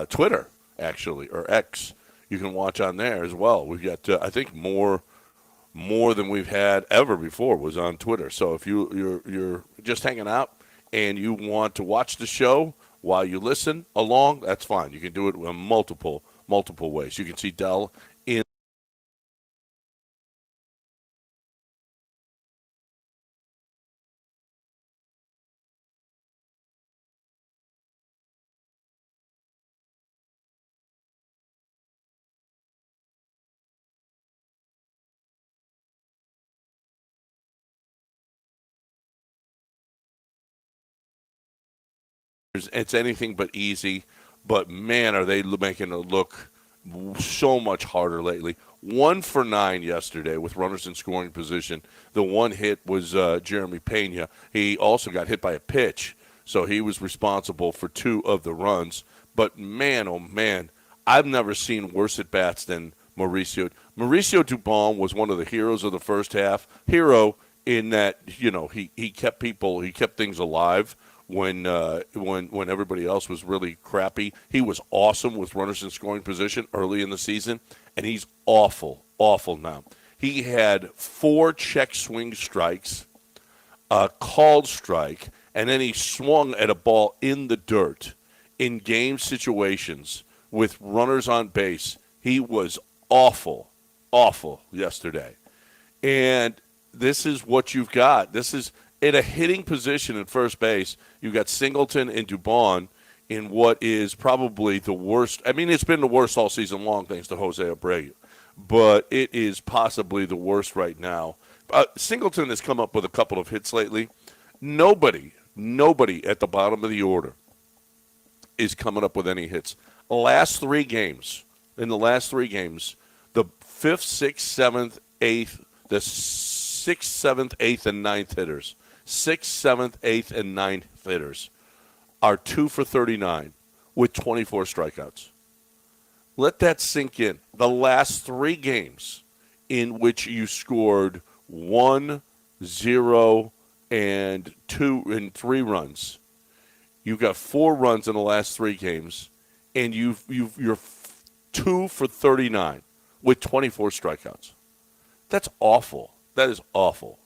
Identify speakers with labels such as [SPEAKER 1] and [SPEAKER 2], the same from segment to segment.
[SPEAKER 1] Twitter, actually, or X. You can watch on there as well. We've got, I think, more than we've had ever before was on Twitter. So if you're just hanging out and you want to watch the show while you listen along, that's fine. You can do it in multiple ways. You can see Dell in. It's anything but easy, but man, are they making it look so much harder lately. 1 for 9 yesterday with runners in scoring position. The one hit was Jeremy Pena. He also got hit by a pitch, so he was responsible for 2 of the runs. But man, oh man, I've never seen worse at bats than Mauricio. Mauricio Dubon was one of the heroes of the first half. Hero in that he kept things alive when everybody else was really crappy. He was awesome with runners in scoring position early in the season, and he's awful now. He had 4 check swing strikes, a called strike, and then he swung at a ball in the dirt in game situations with runners on base. He was awful yesterday. And this is what you've got. This is at a hitting position at first base. You've got Singleton and Dubon in what is probably the worst. I mean, it's been the worst all season long thanks to Jose Abreu. But it is possibly the worst right now. Singleton has come up with a couple of hits lately. Nobody at the bottom of the order is coming up with any hits. In the last three games, the 5th, 6th, 7th, 8th, the 6th, 7th, 8th, and 9th hitters, 6th, 7th, 8th, and 9th hitters are 2 for 39 with 24 strikeouts. Let that sink in. The last 3 games in which you scored 1, 0, and 2 and 3 runs, you've got 4 runs in the last 3 games, and you're 2 for 39 with 24 strikeouts. That's awful. That is awful.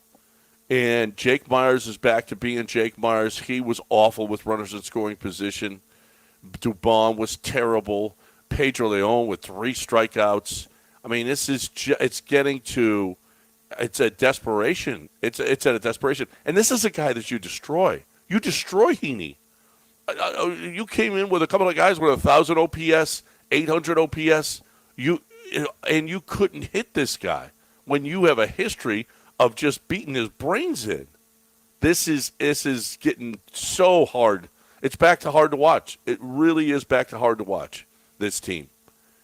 [SPEAKER 1] And Jake Myers is back to being Jake Myers. He was awful with runners in scoring position. Dubon was terrible. Pedro Leon with 3 strikeouts. I mean, it's a desperation. It's at a desperation. And this is a guy that you destroy. You destroy Heaney. You came in with a couple of guys with 1,000 OPS, 800 OPS. And you couldn't hit this guy when you have a history of just beating his brains in. This is getting so hard. It's back to hard to watch. It really is back to hard to watch, this team.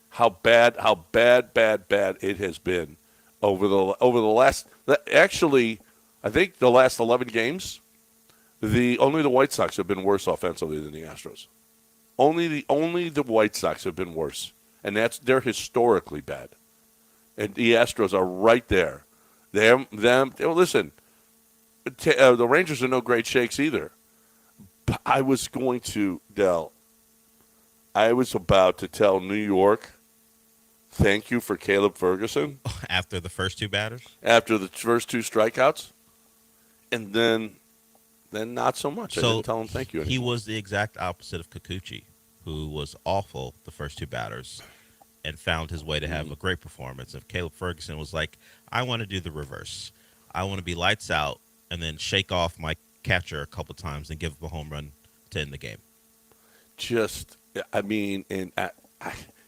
[SPEAKER 1] How bad it has been over the last, actually, I think the last 11 games, only the White Sox have been worse offensively than the Astros. Only the White Sox have been worse, and they're historically bad. And the Astros are right there. Listen, the Rangers are no great shakes either. I was about to tell New York, thank you for Caleb Ferguson.
[SPEAKER 2] After the first 2 batters?
[SPEAKER 1] After the first 2 strikeouts. And then not so much.
[SPEAKER 2] So
[SPEAKER 1] I didn't tell him thank you anymore.
[SPEAKER 2] He was the exact opposite of Kikuchi, who was awful the first 2 batters and found his way to have a great performance. And Caleb Ferguson was like, I want to do the reverse. I want to be lights out and then shake off my catcher a couple times and give him a home run to end the game.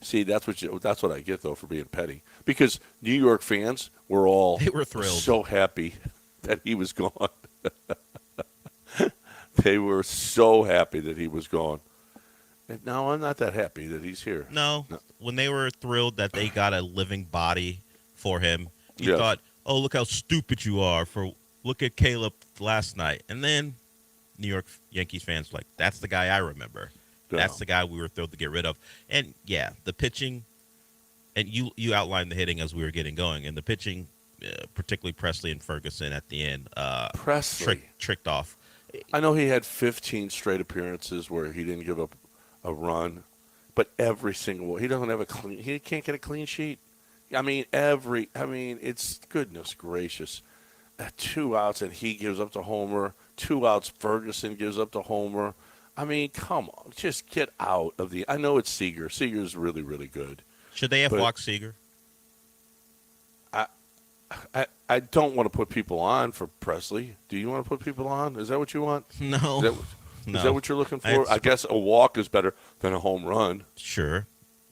[SPEAKER 1] See, that's what I get though for being petty. Because New York fans they were
[SPEAKER 2] thrilled,
[SPEAKER 1] so happy that he was gone. They were so happy that he was gone. And now I'm not that happy that he's here.
[SPEAKER 2] No. When they were thrilled that they got a living body for him, you thought, oh, look how stupid you are look at Caleb last night. And then New York Yankees fans were like, that's the guy I remember. Yeah. That's the guy we were thrilled to get rid of. And, yeah, the pitching, and you outlined the hitting as we were getting going, and the pitching, particularly Presley and Ferguson at the end, tricked off.
[SPEAKER 1] I know he had 15 straight appearances where he didn't give up a run. but every single one. He doesn't have he can't get a clean sheet. It's goodness gracious. 2 outs and he gives up the homer. 2 outs, Ferguson gives up the homer. Come on, just get out of the. I know it's Seager. Seager's really, really good.
[SPEAKER 2] Should they have walked Seager?
[SPEAKER 1] I don't want to put people on for Presley. Do you want to put people on? Is that what you want?
[SPEAKER 2] No.
[SPEAKER 1] Is that what you're looking for? I guess a walk is better than a home run.
[SPEAKER 2] Sure.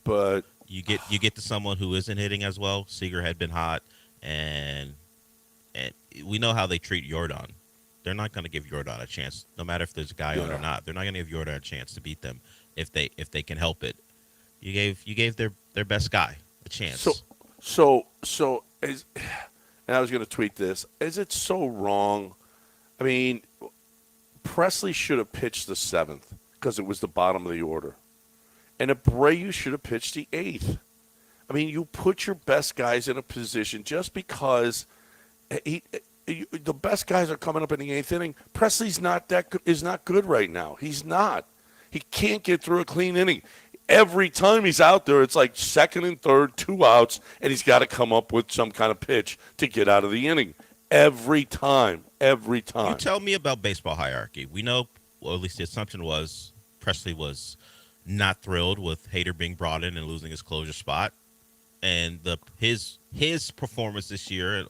[SPEAKER 1] But
[SPEAKER 2] you get to someone who isn't hitting as well. Seager had been hot, and we know how they treat Yordan. They're not going to give Yordan a chance, no matter if there's a guy on or not. They're not going to give Yordan a chance to beat them if they can help it. You gave their best guy a chance.
[SPEAKER 1] And I was going to tweet this. Is it so wrong? Presley should have pitched the 7th because it was the bottom of the order. And Abreu should have pitched the 8th. You put your best guys in a position just because the best guys are coming up in the 8th inning. Presley's is not good right now. He's not. He can't get through a clean inning. Every time he's out there, it's like 2nd and 3rd, 2 outs, and he's got to come up with some kind of pitch to get out of the inning. Every time. You
[SPEAKER 2] tell me about baseball hierarchy. We know, well, at least the assumption was Presley was not thrilled with Hader being brought in and losing his closure spot, and his performance this year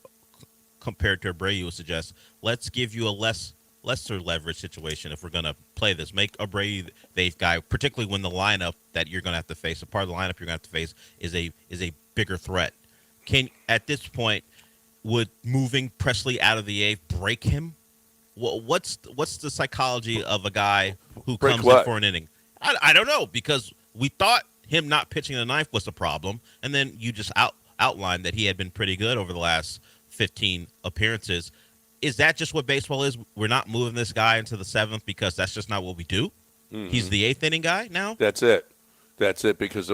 [SPEAKER 2] compared to Abreu would suggest let's give you a lesser leverage situation if we're going to play this. Make Abreu the 8th guy, particularly when the lineup that you're going to have to face, a part of the lineup you're going to have to face is a bigger threat. At this point, would moving Presley out of the 8th break him? What's the psychology of a guy who comes in for an inning? I don't know, because we thought him not pitching the 9th was the problem, and then you just outlined that he had been pretty good over the last 15 appearances. Is that just what baseball is? We're not moving this guy into the 7th because that's just not what we do? Mm-hmm. He's the 8th inning guy now?
[SPEAKER 1] That's it, because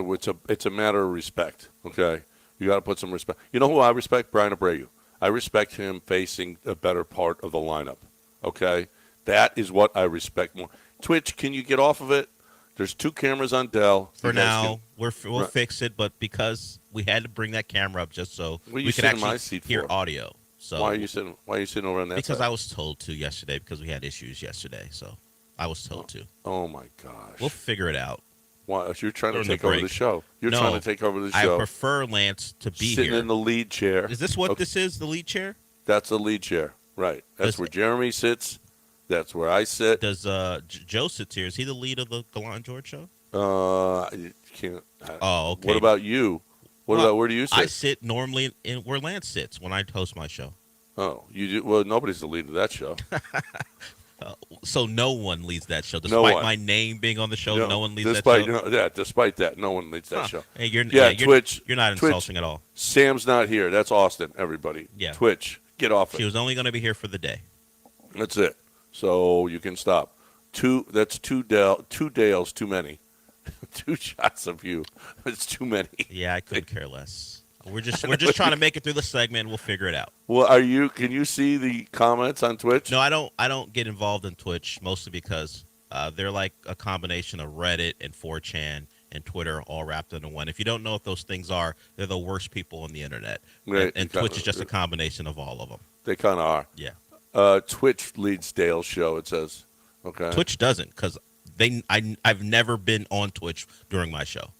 [SPEAKER 1] it's a matter of respect, okay? You got to put some respect. You know who I respect? Brian Abreu. I respect him facing a better part of the lineup, okay? That is what I respect more. Twitch, can you get off of it? There's 2 cameras on Dell.
[SPEAKER 2] For now, we'll fix it, but because we had to bring that camera up just so we could actually hear audio. So
[SPEAKER 1] why are you sitting over on that
[SPEAKER 2] because
[SPEAKER 1] side?
[SPEAKER 2] I was told to yesterday because we had issues yesterday, so I was told to.
[SPEAKER 1] Oh, my gosh.
[SPEAKER 2] We'll figure it out.
[SPEAKER 1] Why? You're trying to take over the show. Trying to take over the show.
[SPEAKER 2] I prefer Lance to be
[SPEAKER 1] sitting
[SPEAKER 2] here.
[SPEAKER 1] in the lead chair.
[SPEAKER 2] Is this what this is, the lead chair?
[SPEAKER 1] That's the lead chair, right. That's where Jeremy sits. That's where I sit.
[SPEAKER 2] Does Joe sits here? Is he the lead of the Gallant George show?
[SPEAKER 1] Okay.
[SPEAKER 2] What
[SPEAKER 1] about you? Where do you sit?
[SPEAKER 2] I sit normally where Lance sits when I host my show.
[SPEAKER 1] Oh, you do? Well, nobody's the lead of that show.
[SPEAKER 2] So no one leads that show, despite my name being on the show. No one leads that show.
[SPEAKER 1] Despite that, no one leads that show.
[SPEAKER 2] Hey, you're
[SPEAKER 1] Twitch.
[SPEAKER 2] You're not insulting at all.
[SPEAKER 1] Sam's not here. That's Austin. Everybody.
[SPEAKER 2] Yeah.
[SPEAKER 1] Twitch, get off it.
[SPEAKER 2] She was only going to be here for the day.
[SPEAKER 1] That's it. So you can stop. That's two Dales too many. 2 shots of you. It's too many.
[SPEAKER 2] Yeah, I couldn't care less. We're just trying to make it through the segment. We'll figure it out.
[SPEAKER 1] Well, can you see the comments on Twitch?
[SPEAKER 2] No, I don't get involved in Twitch, mostly because they're like a combination of Reddit and 4chan and Twitter all wrapped into one. If you don't know what those things are, they're the worst people on the internet.
[SPEAKER 1] Right.
[SPEAKER 2] And Twitch is just a combination of all of them.
[SPEAKER 1] They kind of are.
[SPEAKER 2] Yeah.
[SPEAKER 1] Twitch leads Dale's show, it says. Okay.
[SPEAKER 2] Twitch doesn't, because I've never been on Twitch during my show.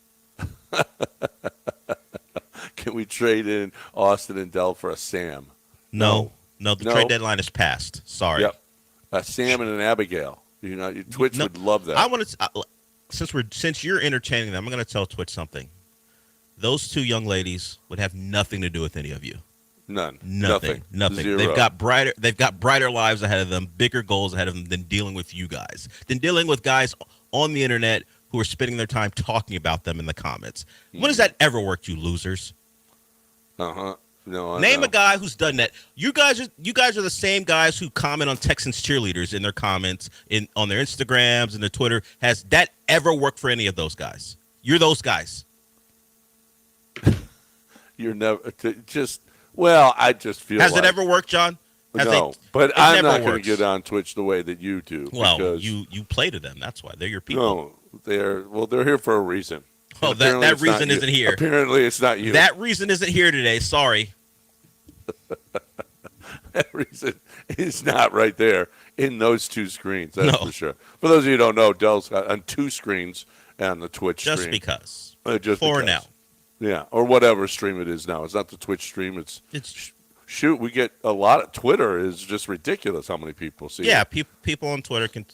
[SPEAKER 1] Can we trade in Austin and Dell for a Sam?
[SPEAKER 2] No. The trade deadline is passed. Sorry.
[SPEAKER 1] Yep. A Sam and an Abigail. Twitch would love that.
[SPEAKER 2] I want to. Since you're entertaining them, I'm going to tell Twitch something. Those 2 young ladies would have nothing to do with any of you.
[SPEAKER 1] None.
[SPEAKER 2] Nothing.
[SPEAKER 1] Zero.
[SPEAKER 2] They've got brighter lives ahead of them, bigger goals ahead of them than dealing with you guys. Than dealing with guys on the internet who are spending their time talking about them in the comments. When has that ever worked, you losers?
[SPEAKER 1] No.
[SPEAKER 2] Name a guy who's done that. You guys are the same guys who comment on Texans cheerleaders in their comments on their Instagrams and their Twitter. Has that ever worked for any of those guys? You're those guys.
[SPEAKER 1] You're never just. Well, I just feel.
[SPEAKER 2] Has it ever worked, John?
[SPEAKER 1] But I'm not going to get on Twitch the way that you do.
[SPEAKER 2] Well,
[SPEAKER 1] because
[SPEAKER 2] you play to them. That's why they're your people.
[SPEAKER 1] No, they're here for a reason.
[SPEAKER 2] Oh, that reason isn't here.
[SPEAKER 1] Apparently, it's not you.
[SPEAKER 2] That reason isn't here today. Sorry.
[SPEAKER 1] That reason is not right there in those two screens. That's
[SPEAKER 2] No.
[SPEAKER 1] for sure. For those of you who don't know, Dell's got on two screens on the Twitch
[SPEAKER 2] Just
[SPEAKER 1] stream.
[SPEAKER 2] because.
[SPEAKER 1] Just
[SPEAKER 2] For
[SPEAKER 1] because.
[SPEAKER 2] now.
[SPEAKER 1] Yeah, or whatever stream it is now. It's not the Twitch stream.
[SPEAKER 2] It's
[SPEAKER 1] Shoot, we get a lot of Twitter is just ridiculous how many people see
[SPEAKER 2] yeah.
[SPEAKER 1] it.
[SPEAKER 2] People on Twitter can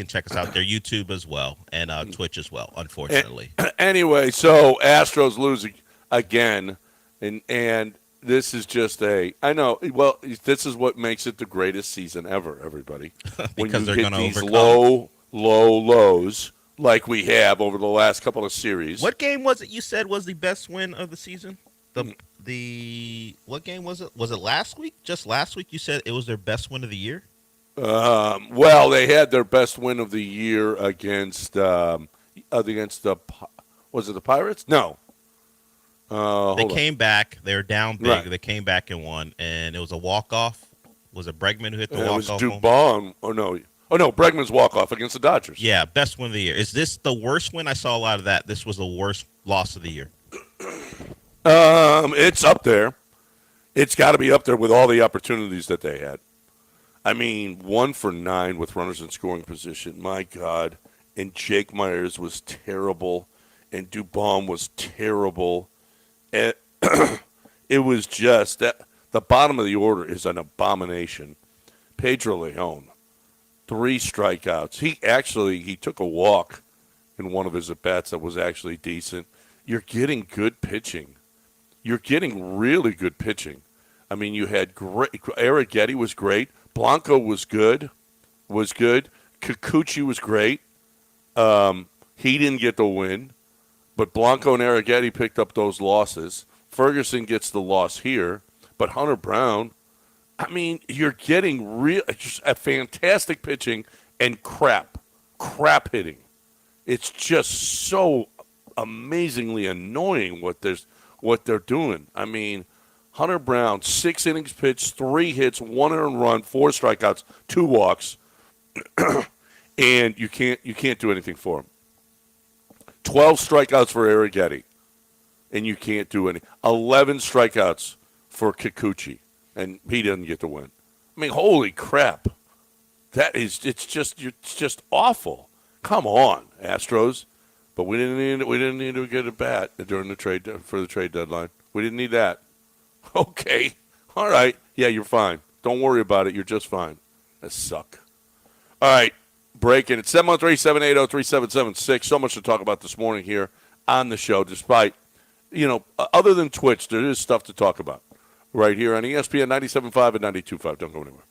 [SPEAKER 2] check us out there, YouTube as well, and Twitch as well. Unfortunately.
[SPEAKER 1] Anyway, so Astros losing again, and this is just I know. Well, this is what makes it the greatest season ever. Everybody,
[SPEAKER 2] Because they're going to
[SPEAKER 1] these
[SPEAKER 2] overcome.
[SPEAKER 1] low lows like we have over the last couple of series.
[SPEAKER 2] What game was it you said was the best win of the season? The what game was it? Was it last week? Just last week you said it was their best win of the year?
[SPEAKER 1] Well, they had their best win of the year against the was it the Pirates? No.
[SPEAKER 2] They came back. They were down big.
[SPEAKER 1] Right.
[SPEAKER 2] They came back and won, and it was a walk-off. Was it Bregman who hit the
[SPEAKER 1] It was
[SPEAKER 2] walk-off?
[SPEAKER 1] Dubon. Oh no, Bregman's walk-off against the Dodgers.
[SPEAKER 2] Yeah, best win of the year. Is this the worst win? I saw a lot of that. This was the worst loss of the year.
[SPEAKER 1] It's up there. It's got to be up there with all the opportunities that they had. I mean, 1 for 9 with runners in scoring position. My God. And Jake Myers was terrible. And Dubon was terrible. And it was just that the bottom of the order is an abomination. Pedro Leon, 3 strikeouts. He took a walk in one of his at-bats that was actually decent. You're getting good pitching. You're getting really good pitching. I mean, you had great. Arrighetti was great. Blanco was good. Kikuchi was great. He didn't get the win, but Blanco and Arrighetti picked up those losses. Ferguson gets the loss here, but Hunter Brown. I mean, you're getting just a fantastic pitching and crap hitting. It's just so amazingly annoying what they're doing. I mean, Hunter Brown, 6 innings pitched, 3 hits, 1 earned run, 4 strikeouts, 2 walks, and you can't do anything for him. 12 strikeouts for Arrighetti, and you can't do any. 11 strikeouts for Kikuchi, and he doesn't get the win. I mean, holy crap! It's just awful. Come on, Astros. But we didn't need to get a bat during the trade deadline. We didn't need that. Okay. All right. Yeah, you're fine. Don't worry about it. You're just fine. That suck. All right. Breaking. It's 713-780-3776. So much to talk about this morning here on the show, despite, other than Twitch, there is stuff to talk about right here on ESPN 97.5 and 92.5. Don't go anywhere.